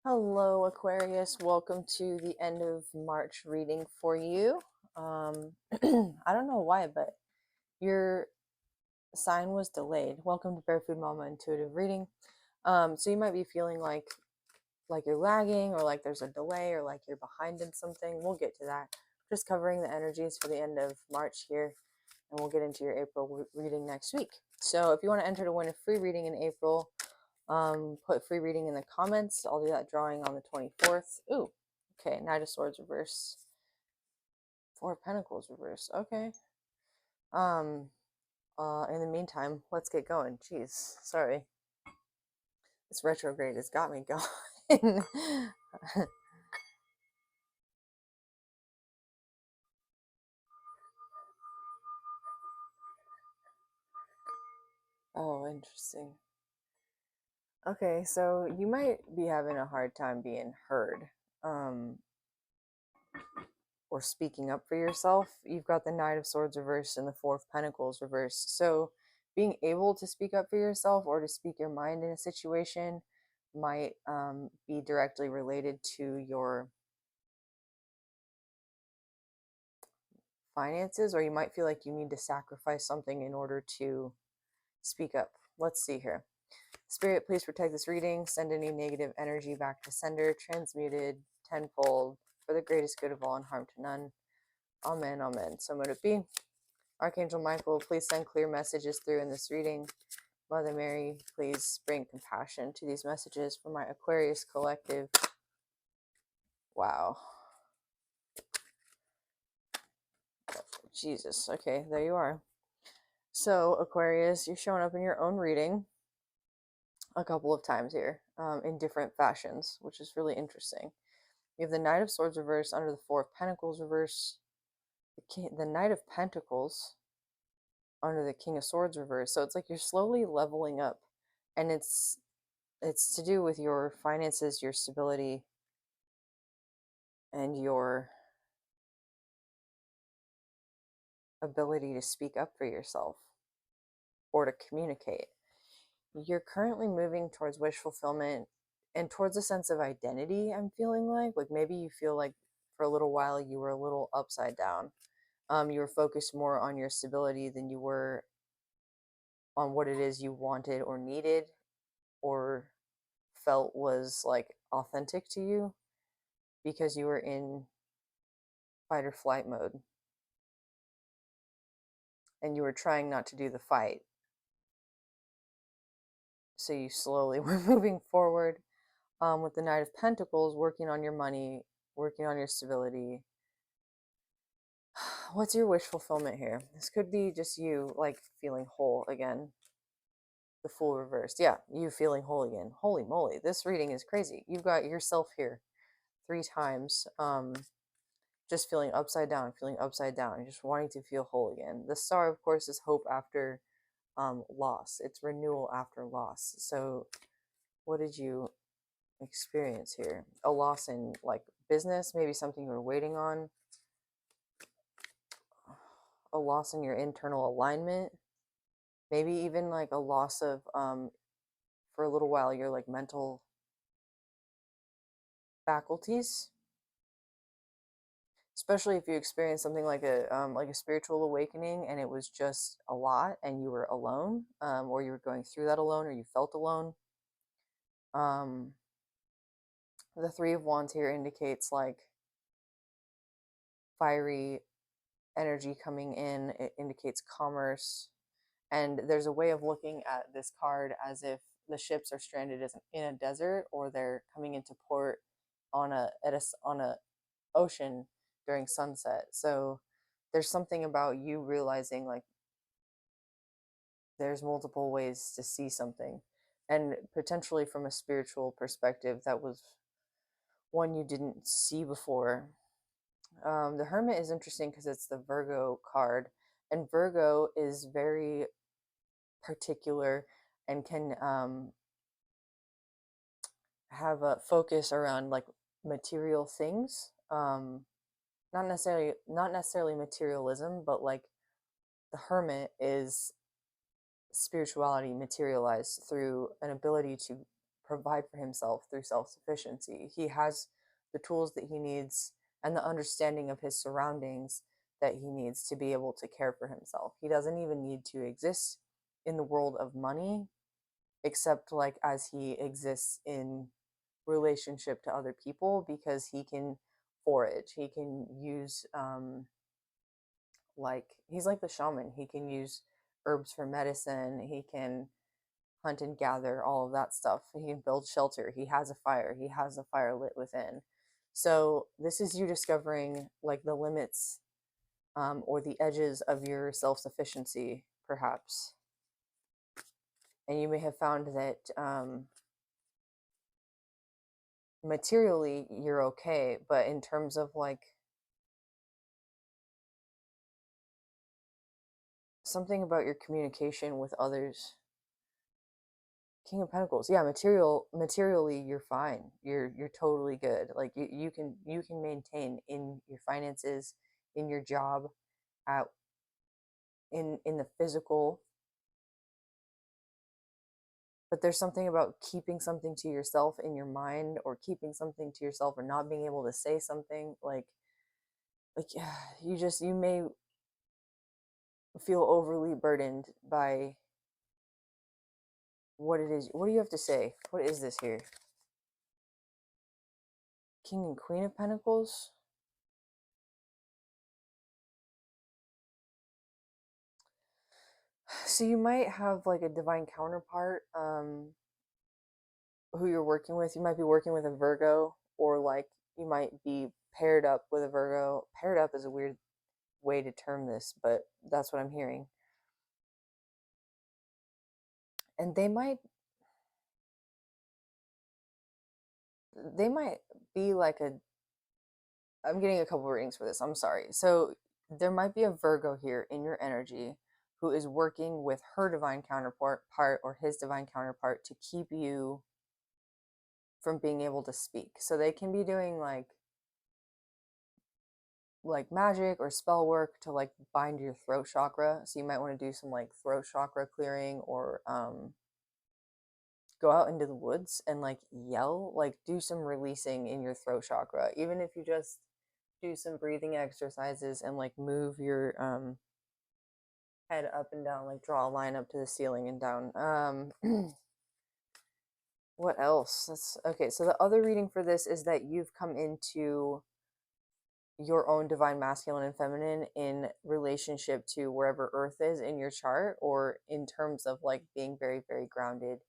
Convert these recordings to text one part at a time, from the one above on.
Hello, Aquarius. Welcome to the end of March reading for you. I don't know why, but your sign was delayed. Welcome to Barefoot Mama Intuitive Reading. So you might be feeling like you're lagging, or like there's a delay, or like you're behind in something. We'll get to that. Just covering the energies for the end of March here, and we'll get into your April reading next week. So if you want to enter to win a free reading in April, put free reading in the comments. I'll do that drawing on the 24th. Ooh, okay. Knight of Swords reverse. Four of Pentacles reverse. Okay. In the meantime, let's get going. Jeez, sorry. This retrograde has got me going. Oh, interesting. Okay, so you might be having a hard time being heard. Or speaking up for yourself. You've got the Knight of Swords reversed and the Four of Pentacles reversed. So being able to speak up for yourself or to speak your mind in a situation might be directly related to your finances, or you might feel like you need to sacrifice something in order to speak up. Let's see here. Spirit, please protect this reading. Send any negative energy back to sender, transmuted tenfold for the greatest good of all and harm to none. Amen, amen. So mote it be. Archangel Michael, please send clear messages through in this reading. Mother Mary, please bring compassion to these messages for my Aquarius collective. Wow. Jesus. Okay, there you are. So, Aquarius, you're showing up in your own reading a couple of times here in different fashions, which is really interesting. You have the Knight of Swords reversed under the Four of Pentacles reversed. The Knight of Pentacles under the King of Swords reversed. So it's like you're slowly leveling up, and it's to do with your finances, your stability, and your ability to speak up for yourself or to communicate. You're currently moving towards wish fulfillment and towards a sense of identity. I'm feeling like maybe you feel like for a little while you were a little upside down. You were focused more on your stability than you were on what it is you wanted or needed or felt was like authentic to you, because you were in fight or flight mode and you were trying not to do the fight. So you slowly were moving forward with the Knight of Pentacles, working on your money, working on your stability. What's your wish fulfillment here? This could be just you like feeling whole again. The Fool reversed. Yeah, you feeling whole again. Holy moly, this reading is crazy. You've got yourself here 3 times. Just feeling upside down, just wanting to feel whole again. The Star, of course, is hope after loss. It's renewal after loss. So what did you experience here? A loss in like business, maybe something you were waiting on, a loss in your internal alignment, maybe even like a loss of for a little while your like mental faculties, especially if you experience something like a spiritual awakening and it was just a lot and you were alone, or you were going through that alone, or you felt alone. The Three of Wands here indicates like fiery energy coming in. It indicates commerce, and there's a way of looking at this card as if the ships are stranded in a desert, or they're coming into port on a ocean during sunset. So there's something about you realizing like there's multiple ways to see something, and potentially from a spiritual perspective that was one you didn't see before. The Hermit is interesting because it's the Virgo card, and Virgo is very particular and can have a focus around like material things. Not necessarily materialism, but like the Hermit is spirituality materialized through an ability to provide for himself through self-sufficiency. He has the tools that he needs and the understanding of his surroundings that he needs to be able to care for himself. He doesn't even need to exist in the world of money, except like as he exists in relationship to other people, because he can forage, he can use like he's like the shaman. He can use herbs for medicine, he can hunt and gather, all of that stuff. He can build shelter, he has a fire, he has a fire lit within. So this is you discovering like the limits, or the edges of your self-sufficiency, perhaps. And you may have found that materially you're okay, but in terms of like something about your communication with others. King of Pentacles, yeah, materially you're fine. You're totally good. Like you can maintain in your finances, in your job, at in the physical. But there's something about keeping something to yourself in your mind, or keeping something to yourself, or not being able to say something, like you may feel overly burdened by what it is. What do you have to say? What is this here? King and Queen of Pentacles. So you might have like a divine counterpart, who you're working with. You might be working with a Virgo, or like you might be paired up with a Virgo. Paired up is a weird way to term this, but that's what I'm hearing. And they might be like a, I'm getting a couple readings for this, I'm sorry. So there might be a Virgo here in your energy who is working with her divine counterpart or his divine counterpart to keep you from being able to speak. So they can be doing like magic or spell work to like bind your throat chakra. So you might want to do some like throat chakra clearing, or go out into the woods and like yell, like do some releasing in your throat chakra, even if you just do some breathing exercises and like move your head up and down, like draw a line up to the ceiling and down. What else? That's okay. So the other reading for this is that you've come into your own divine masculine and feminine in relationship to wherever earth is in your chart, or in terms of like being very, very grounded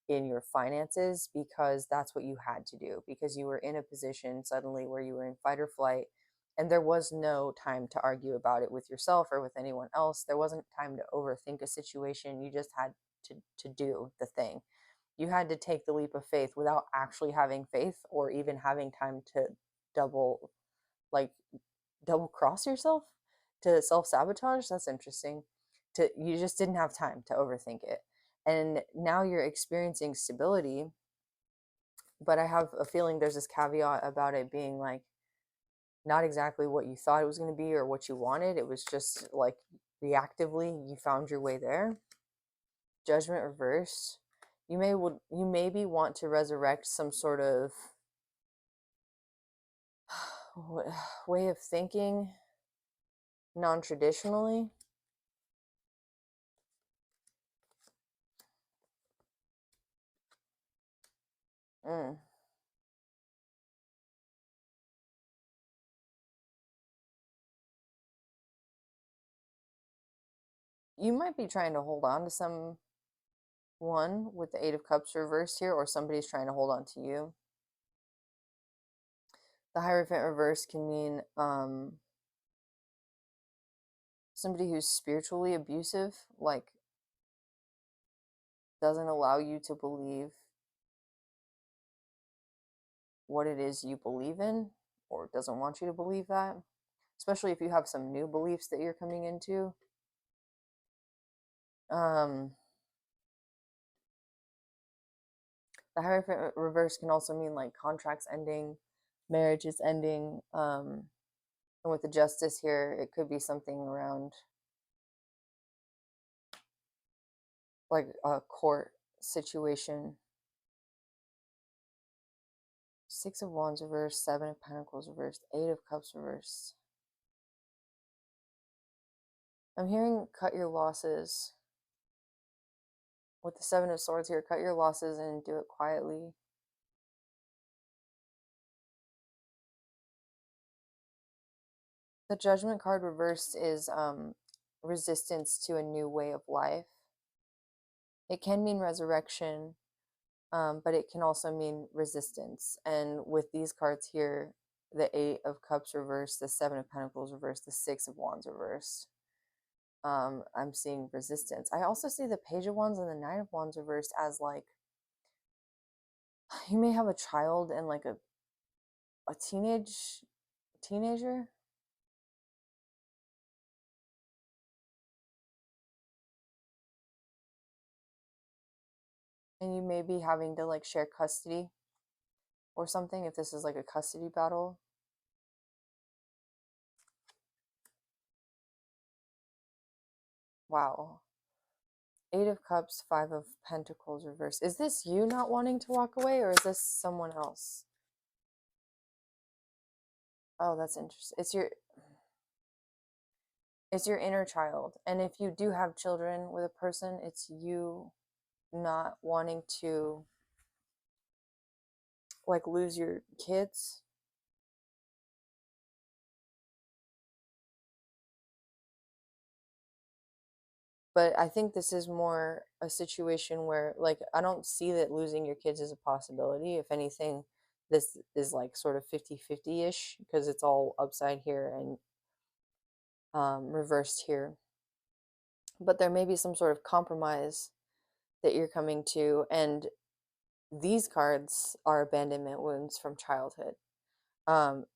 in your finances, because that's what you had to do, because you were in a position suddenly where you were in fight or flight, and there was no time to argue about it with yourself or with anyone else. There wasn't time to overthink a situation. You just had to do the thing. You had to take the leap of faith without actually having faith, or even having time to double like double cross yourself, to self-sabotage. That's interesting. To You just didn't have time to overthink it, and now you're experiencing stability. But I have a feeling there's this caveat about it being like not exactly what you thought it was going to be or what you wanted. It was just like reactively you found your way there. Judgment reversed. You maybe want to resurrect some sort of way of thinking non-traditionally. Mm. You might be trying to hold on to someone with the Eight of Cups reversed here, or somebody's trying to hold on to you. The Hierophant reverse can mean somebody who's spiritually abusive, like doesn't allow you to believe what it is you believe in, or doesn't want you to believe that, especially if you have some new beliefs that you're coming into. The Hierophant reverse can also mean like contracts ending, marriages ending. And with the Justice here, it could be something around like a court situation. Six of Wands reversed, Seven of Pentacles reversed, Eight of Cups reversed. I'm hearing cut your losses. With the Seven of Swords here, cut your losses and do it quietly. The Judgment card reversed is resistance to a new way of life. It can mean resurrection, but it can also mean resistance. And with these cards here, the Eight of Cups reversed, the Seven of Pentacles reversed, the Six of Wands reversed, I'm seeing resistance. I also see the Page of Wands and the Nine of Wands reversed as like, you may have a child and like a teenager. And you may be having to like share custody or something if this is like a custody battle. Wow. Eight of Cups, Five of Pentacles reversed. Is this you not wanting to walk away, or is this someone else? Oh, that's interesting. It's your inner child. And if you do have children with a person, it's you not wanting to like lose your kids. But I think this is more a situation where, like, I don't see that losing your kids is a possibility. If anything, this is like sort of 50-50-ish because it's all upside here and reversed here. But there may be some sort of compromise that you're coming to. And these cards are abandonment wounds from childhood.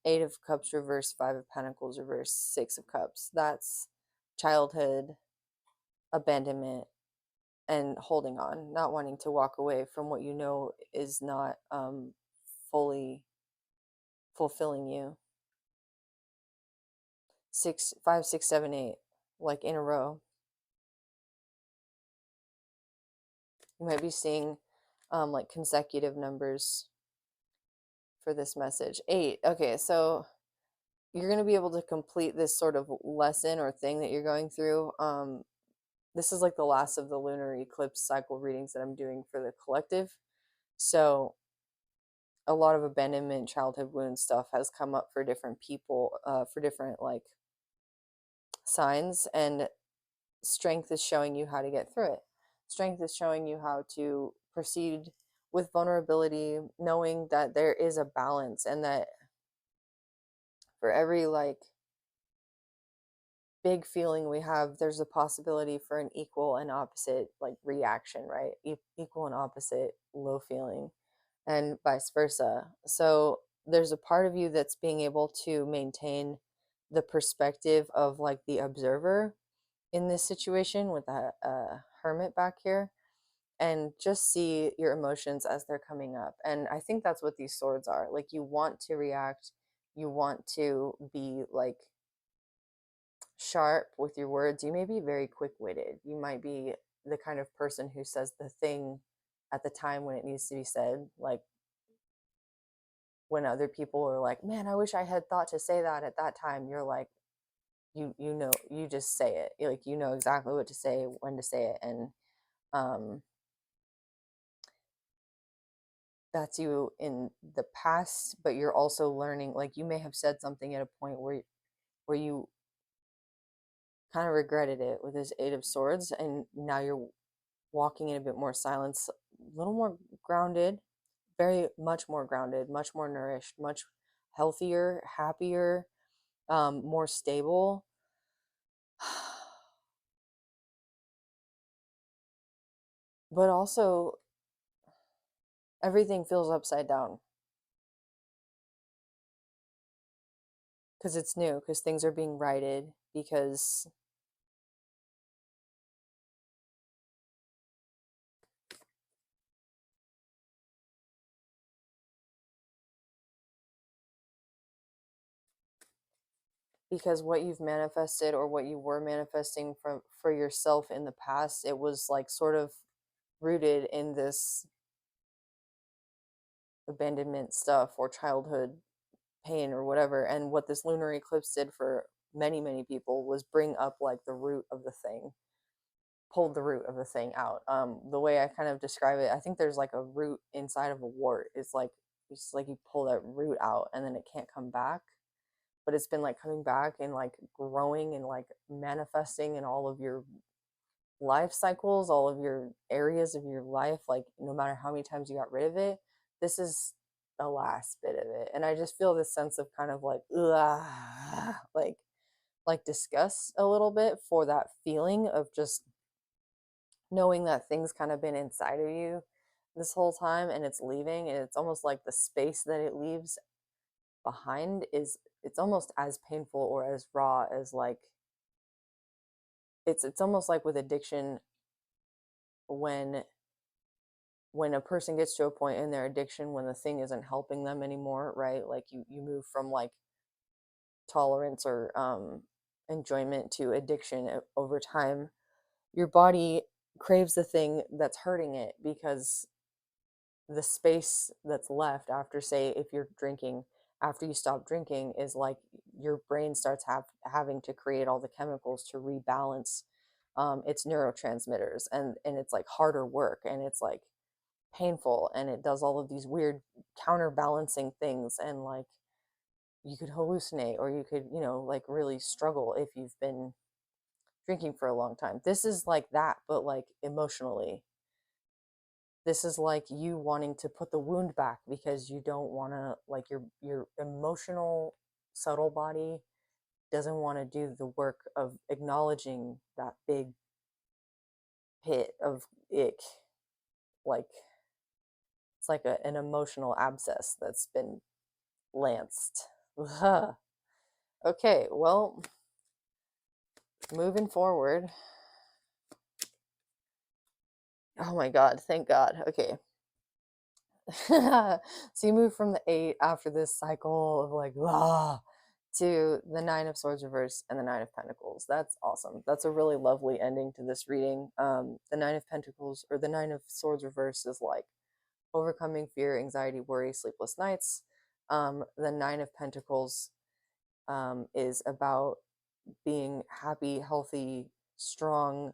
Eight of Cups reversed, Five of Pentacles reversed, Six of Cups. That's childhood abandonment and holding on, not wanting to walk away from what you know is not fully fulfilling you. 6, 5, 6, 7, 8, like in a row. You might be seeing like consecutive numbers for this message. 8. Okay, so you're going to be able to complete this sort of lesson or thing that you're going through. This is like the last of the lunar eclipse cycle readings that I'm doing for the collective. So a lot of abandonment, childhood wound stuff has come up for different people, for different like signs, and strength is showing you how to get through it. Strength is showing you how to proceed with vulnerability, knowing that there is a balance and that for every like big feeling we have, there's a possibility for an equal and opposite like reaction, right? Equal and opposite low feeling, and vice versa. So there's a part of you that's being able to maintain the perspective of like the observer in this situation with a hermit back here, and just see your emotions as they're coming up. And I think that's what these swords are. Like, you want to react, you want to be like sharp with your words. You may be very quick-witted. You might be the kind of person who says the thing at the time when it needs to be said. Like when other people are like, man, I wish I had thought to say that at that time, you're like, you know, you just say it. Like, you know exactly what to say, when to say it. And that's you in the past, but you're also learning. Like, you may have said something at a point where you kind of regretted it with this Eight of Swords, and now you're walking in a bit more silence, a little more grounded, very much more grounded, much more nourished, much healthier, happier, more stable. But also, everything feels upside down because it's new, because things are being righted, because what you've manifested or what you were manifesting for yourself in the past, it was like sort of rooted in this abandonment stuff or childhood pain or whatever. And what this lunar eclipse did for many, many people was bring up like the root of the thing, pulled the root of the thing out. The way I kind of describe it, I think there's like a root inside of a wart. It's like you pull that root out and then it can't come back. But it's been like coming back and like growing and like manifesting in all of your life cycles, all of your areas of your life. Like no matter how many times you got rid of it, this is the last bit of it. And I just feel this sense of kind of like, ugh, like disgust a little bit for that feeling of just knowing that thing's kind of been inside of you this whole time and it's leaving, and it's almost like the space that it leaves behind is, it's almost as painful or as raw as like, it's almost like with addiction, when a person gets to a point in their addiction when the thing isn't helping them anymore, right? Like you move from like tolerance or enjoyment to addiction over time. Your body craves the thing that's hurting it, because the space that's left after, say, if you're drinking, after you stop drinking, is like your brain starts having to create all the chemicals to rebalance its neurotransmitters, and it's like harder work, and it's like painful, and it does all of these weird counterbalancing things, and like you could hallucinate, or you could, like really struggle if you've been drinking for a long time. This is like that, but like emotionally. This is like you wanting to put the wound back because you don't want to, like your emotional subtle body doesn't want to do the work of acknowledging that big pit of ick. Like it's like an emotional abscess that's been lanced. Okay, well, moving forward. Oh my God, thank God. Okay. So you move from the 8 after this cycle of like, to the 9 of Swords reverse and the 9 of Pentacles. That's awesome. That's a really lovely ending to this reading. The 9 of Pentacles, or the 9 of Swords reverse, is like overcoming fear, anxiety, worry, sleepless nights. The 9 of Pentacles is about being happy, healthy, strong,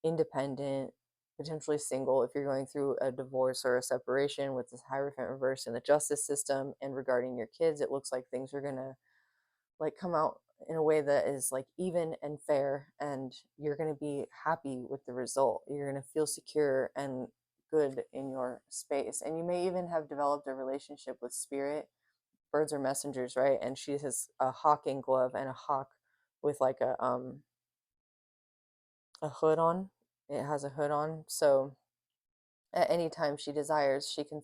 independent, potentially single if you're going through a divorce or a separation with this Hierophant reverse in the justice system. And regarding your kids, it looks like things are gonna like come out in a way that is like even and fair, and you're gonna be happy with the result. You're gonna feel secure and good in your space, and you may even have developed a relationship with spirit. Birds are messengers, right? And she has a hawking glove and a hawk with like a hood on. It has a hood on, so at any time she desires, she can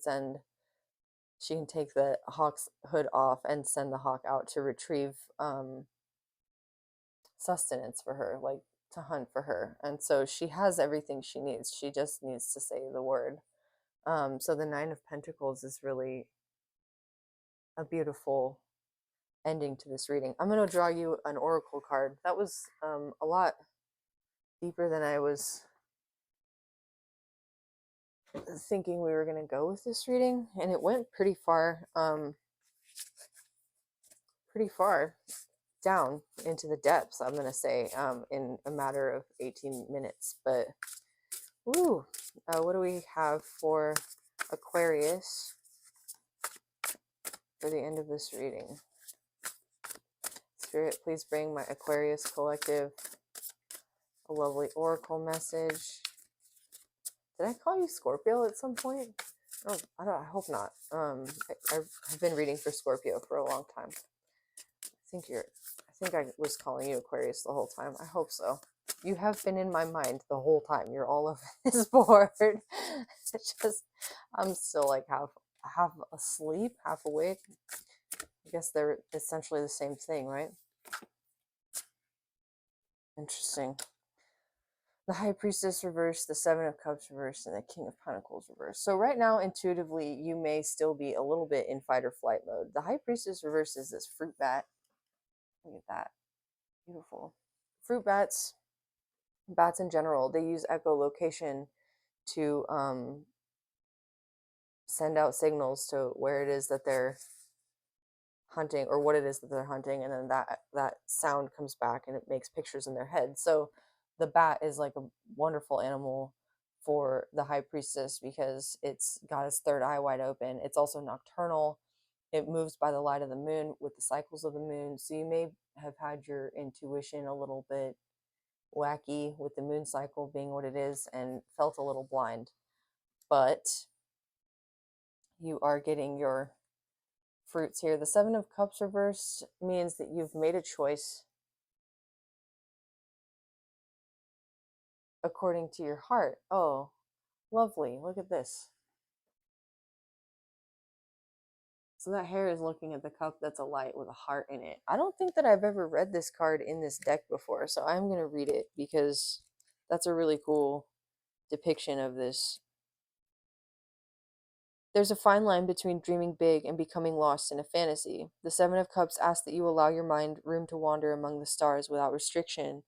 take the hawk's hood off and send the hawk out to retrieve sustenance for her, like to hunt for her. And so she has everything she needs. She just needs to say the word. So the 9 of Pentacles is really a beautiful ending to this reading. I'm going to draw you an oracle card. That was a lot deeper than I was thinking we were going to go with this reading, and it went pretty far down into the depths, I'm going to say, in a matter of 18 minutes. But ooh, what do we have for Aquarius for the end of this reading? Spirit, please bring my Aquarius collective a lovely oracle message. Did I call you Scorpio at some point? Oh, I hope not. I've been reading for Scorpio for a long time. I think I was calling you Aquarius the whole time. I hope so. You have been in my mind the whole time. You're all over this board. It's just, I'm still like half asleep, half awake. I guess they're essentially the same thing, right? Interesting. The High Priestess reversed, the Seven of Cups reversed, and the King of Pentacles reversed. So right now, intuitively, you may still be a little bit in fight or flight mode. The High Priestess reversed is this fruit bat. Look at that. Beautiful. Fruit bats, bats in general, they use echolocation to send out signals to where it is that they're hunting or what it is that they're hunting, and then that sound comes back and it makes pictures in their head. So the bat is like a wonderful animal for the high priestess because it's got its third eye wide open. It's also nocturnal. It moves by the light of the moon with the cycles of the moon. So you may have had your intuition a little bit wacky with the moon cycle being what it is and felt a little blind. But you are getting your fruits here. The Seven of Cups reversed means that you've made a choice according to your heart. Oh, lovely. Look at this. So that hare is looking at the cup that's a light with a heart in it. I don't think that I've ever read this card in this deck before, so I'm going to read it because that's a really cool depiction of this. There's a fine line between dreaming big and becoming lost in a fantasy. The Seven of Cups asks that you allow your mind room to wander among the stars without restriction.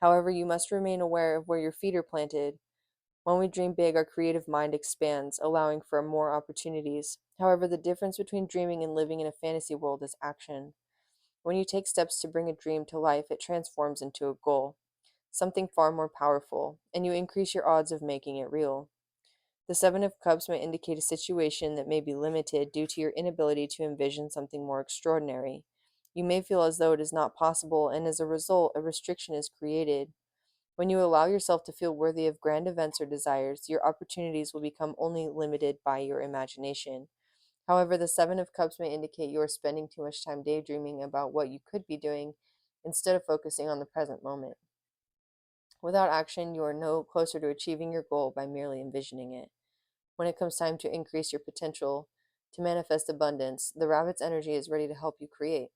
However, you must remain aware of where your feet are planted. When we dream big, our creative mind expands, allowing for more opportunities. However, the difference between dreaming and living in a fantasy world is action. When you take steps to bring a dream to life, it transforms into a goal, something far more powerful, and you increase your odds of making it real. The Seven of Cups may indicate a situation that may be limited due to your inability to envision something more extraordinary. You may feel as though it is not possible, and as a result, a restriction is created. When you allow yourself to feel worthy of grand events or desires, your opportunities will become only limited by your imagination. However, the Seven of Cups may indicate you are spending too much time daydreaming about what you could be doing instead of focusing on the present moment. Without action, you are no closer to achieving your goal by merely envisioning it. When it comes time to increase your potential to manifest abundance, the rabbit's energy is ready to help you create.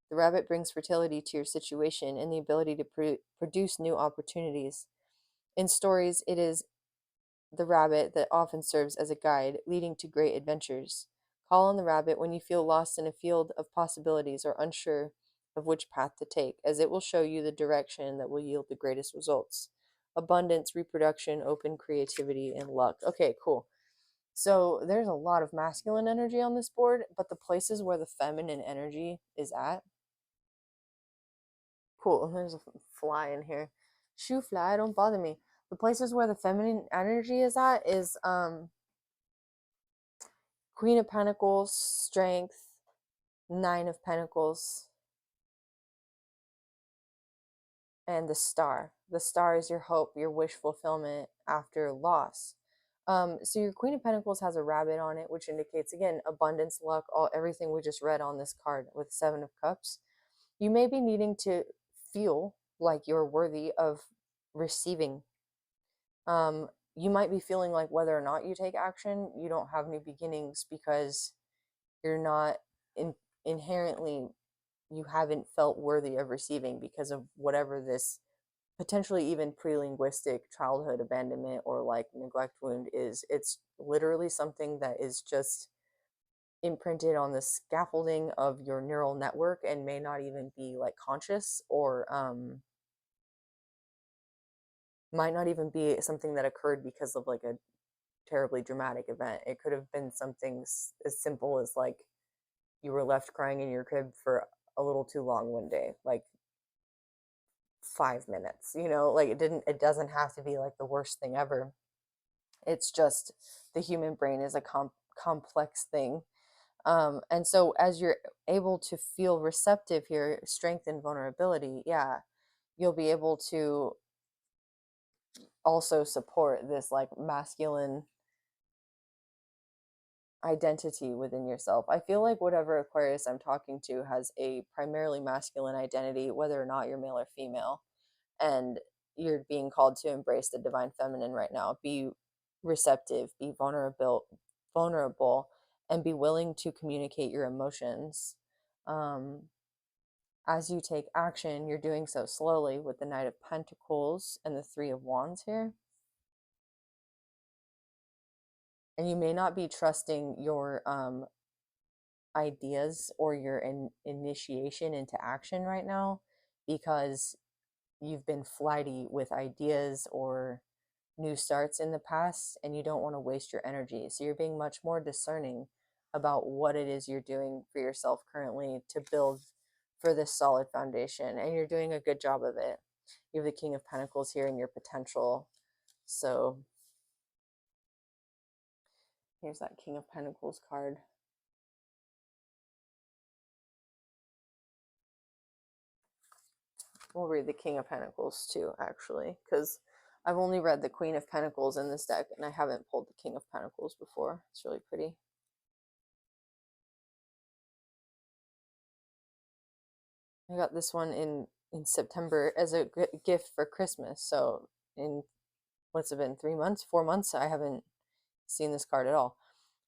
The rabbit brings fertility to your situation and the ability to produce new opportunities. In stories, it is the rabbit that often serves as a guide, leading to great adventures. Call on the rabbit when you feel lost in a field of possibilities or unsure of which path to take, as it will show you the direction that will yield the greatest results. Abundance, reproduction, open creativity, and luck. Okay, cool. So there's a lot of masculine energy on this board, but the places where the feminine energy is at. Cool. There's a fly in here. Shoo fly, don't bother me. The places where the feminine energy is at is Queen of Pentacles, Strength, Nine of Pentacles, and the Star. The Star is your hope, your wish fulfillment after loss. So your Queen of Pentacles has a rabbit on it, which indicates again abundance, luck, all everything we just read on this card with Seven of Cups. You may be needing to feel like you're worthy of receiving. You might be feeling like whether or not you take action, you don't have new beginnings because you're not inherently, you haven't felt worthy of receiving because of whatever this potentially even pre-linguistic childhood abandonment or like neglect wound is. It's literally something that is just imprinted on the scaffolding of your neural network and may not even be like conscious or might not even be something that occurred because of like a terribly dramatic event. It could have been something as simple as like you were left crying in your crib for a little too long one day, like 5 minutes, like it doesn't have to be like the worst thing ever. It's just the human brain is a complex thing. And so as you're able to feel receptive here, strength and vulnerability, yeah, you'll be able to also support this like masculine identity within yourself. I feel like whatever Aquarius I'm talking to has a primarily masculine identity, whether or not you're male or female. And you're being called to embrace the divine feminine right now. Be receptive, be vulnerable, and be willing to communicate your emotions. As you take action, you're doing so slowly with the Knight of Pentacles and the Three of Wands here. And you may not be trusting your ideas or your initiation into action right now because you've been flighty with ideas or new starts in the past, and you don't want to waste your energy. So you're being much more discerning about what it is you're doing for yourself currently to build for this solid foundation. And you're doing a good job of it. You have the King of Pentacles here in your potential. So here's that King of Pentacles card. We'll read the King of Pentacles too, actually, because I've only read the Queen of Pentacles in this deck, and I haven't pulled the King of Pentacles before. It's really pretty. I got this one in September as a gift for Christmas. So in what's it been, 3 months, 4 months, I haven't seen this card at all.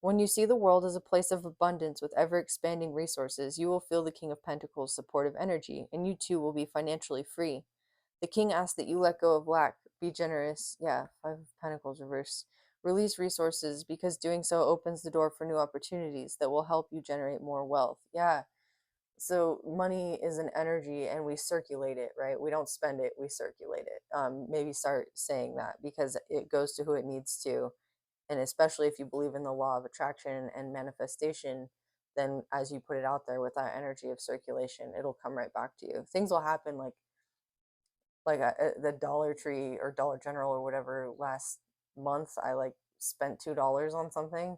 When you see the world as a place of abundance with ever expanding resources, you will feel the King of Pentacles' supportive energy, and you too will be financially free. The king asks that you let go of lack, be generous. Yeah, Five of Pentacles reversed. Release resources, because doing so opens the door for new opportunities that will help you generate more wealth. Yeah. So money is an energy, and we circulate it, right? We don't spend it, we circulate it. Maybe start saying that, because it goes to who it needs to. And especially if you believe in the law of attraction and manifestation, then as you put it out there with that energy of circulation, it'll come right back to you. Things will happen like the Dollar Tree or Dollar General or whatever last month. I like spent $2 on something,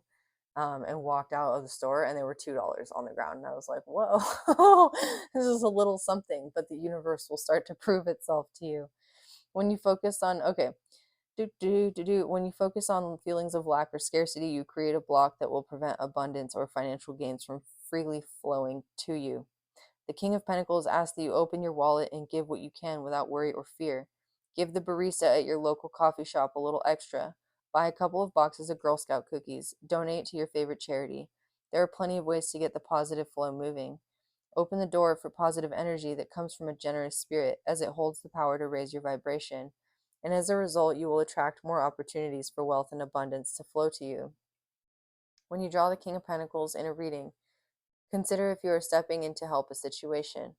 and walked out of the store, and there were $2 on the ground, and I was like, whoa. This is a little something, but the universe will start to prove itself to you when you focus on, okay, when you focus on feelings of lack or scarcity, you create a block that will prevent abundance or financial gains from freely flowing to you. The King of Pentacles asks that you open your wallet and give what you can without worry or fear. Give the barista at your local coffee shop a little extra. Buy a couple of boxes of Girl Scout cookies. Donate to your favorite charity. There are plenty of ways to get the positive flow moving. Open the door for positive energy that comes from a generous spirit, as it holds the power to raise your vibration. And as a result, you will attract more opportunities for wealth and abundance to flow to you. When you draw the King of Pentacles in a reading, consider if you are stepping in to help a situation,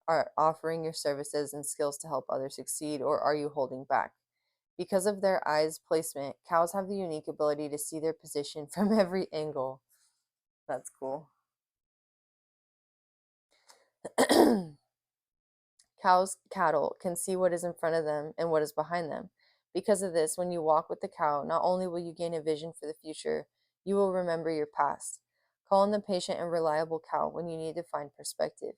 are offering your services and skills to help others succeed, or are you holding back? Because of their eyes placement, cows have the unique ability to see their position from every angle. That's cool. Cattle can see what is in front of them and what is behind them. Because of this, when you walk with the cow, not only will you gain a vision for the future, you will remember your past. Call on the patient and reliable cow when you need to find perspective,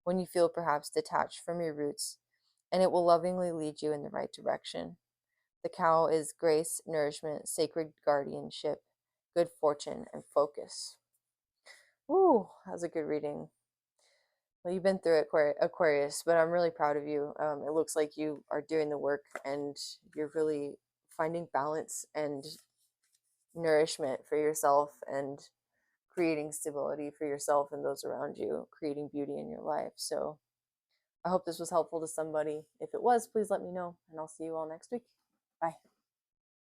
when you feel perhaps detached from your roots, and it will lovingly lead you in the right direction. The cow is grace, nourishment, sacred guardianship, good fortune, and focus. Ooh, that was a good reading. Well, you've been through it, Aquarius, but I'm really proud of you. It looks like you are doing the work, and you're really finding balance and nourishment for yourself, and creating stability for yourself and those around you, creating beauty in your life. So I hope this was helpful to somebody. If it was, please let me know, and I'll see you all next week. Bye.